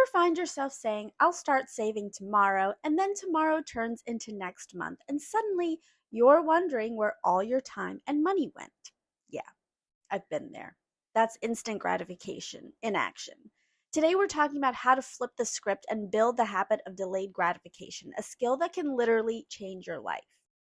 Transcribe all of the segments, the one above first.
find yourself saying, I'll start saving tomorrow, and then tomorrow turns into next month, and suddenly you're wondering where all your time and money went? Yeah, I've been there. That's instant gratification in action. Today, we're talking about how to flip the script and build the habit of delayed gratification, a skill that can literally change your life.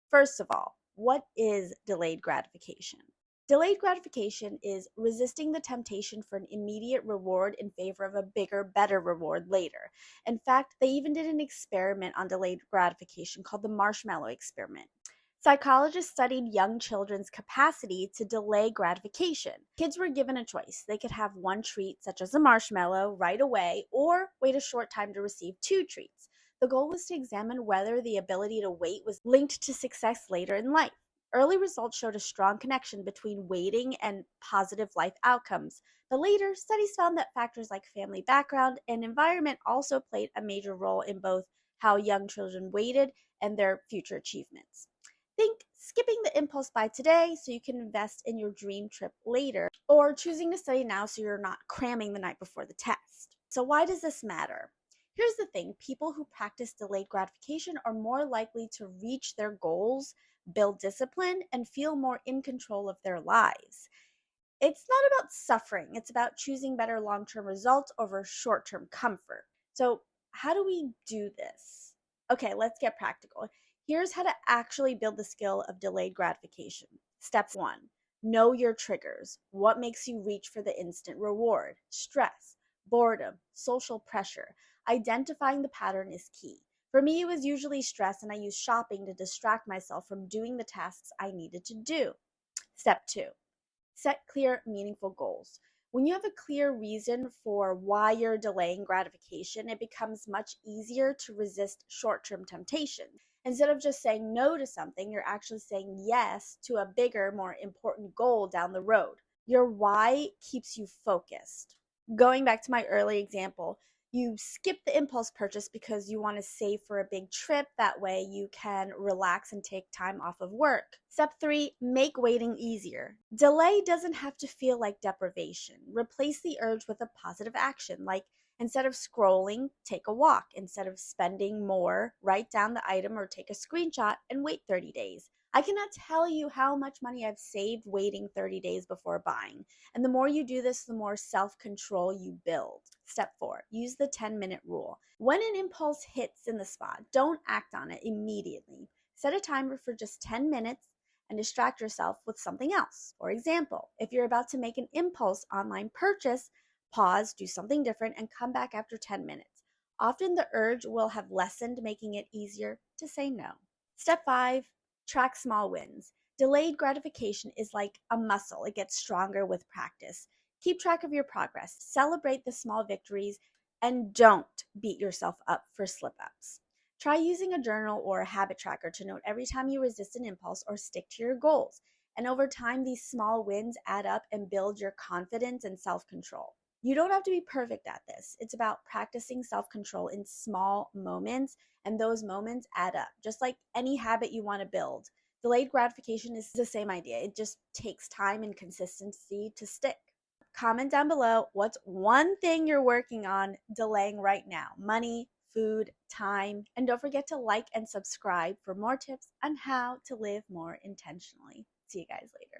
First of all, what is delayed gratification? Delayed gratification is resisting the temptation for an immediate reward in favor of a bigger, better reward later. In fact, they even did an experiment on delayed gratification called the marshmallow experiment. Psychologists studied young children's capacity to delay gratification. Kids were given a choice. They could have one treat, such as a marshmallow, right away, or wait a short time to receive two treats. The goal was to examine whether the ability to wait was linked to success later in life. Early results showed a strong connection between waiting and positive life outcomes, but later studies found that factors like family background and environment also played a major role in both how young children waited and their future achievements. Think skipping the impulse buy today so you can invest in your dream trip later, or choosing to study now so you're not cramming the night before the test. So why does this matter? Here's the thing, people who practice delayed gratification are more likely to reach their goals, build discipline, and feel more in control of their lives. It's not about suffering, it's about choosing better long-term results over short-term comfort. So how do we do this? Okay, let's get practical. Here's how to actually build the skill of delayed gratification. Step 1, know your triggers. What makes you reach for the instant reward? Stress, boredom, social pressure. Identifying the pattern is key. For me, it was usually stress, and I used shopping to distract myself from doing the tasks I needed to do. Step 2, set clear, meaningful goals. When you have a clear reason for why you're delaying gratification, it becomes much easier to resist short-term temptation. Instead of just saying no to something, you're actually saying yes to a bigger, more important goal down the road. Your why keeps you focused. Going back to my early example, you skip the impulse purchase because you want to save for a big trip. That way you can relax and take time off of work. Step 3, make waiting easier. Delay doesn't have to feel like deprivation. Replace the urge with a positive action, like instead of scrolling, take a walk. Instead of spending more, write down the item or take a screenshot and wait 30 days. I cannot tell you how much money I've saved waiting 30 days before buying. And the more you do this, the more self-control you build. Step 4, use the 10-minute rule. When an impulse hits in the spot, don't act on it immediately. Set a timer for just 10 minutes and distract yourself with something else. For example, if you're about to make an impulse online purchase, pause, do something different, and come back after 10 minutes. Often the urge will have lessened, making it easier to say no. Step 5, track small wins. Delayed gratification is like a muscle. It gets stronger with practice. Keep track of your progress. Celebrate the small victories, and don't beat yourself up for slip-ups. Try using a journal or a habit tracker to note every time you resist an impulse or stick to your goals. And over time, these small wins add up and build your confidence and self-control. You don't have to be perfect at this. It's about practicing self-control in small moments, and those moments add up. Just like any habit you want to build, delayed gratification is the same idea. It just takes time and consistency to stick. Comment down below what's one thing you're working on delaying right now. Money, food, time, and don't forget to like and subscribe for more tips on how to live more intentionally. See you guys later.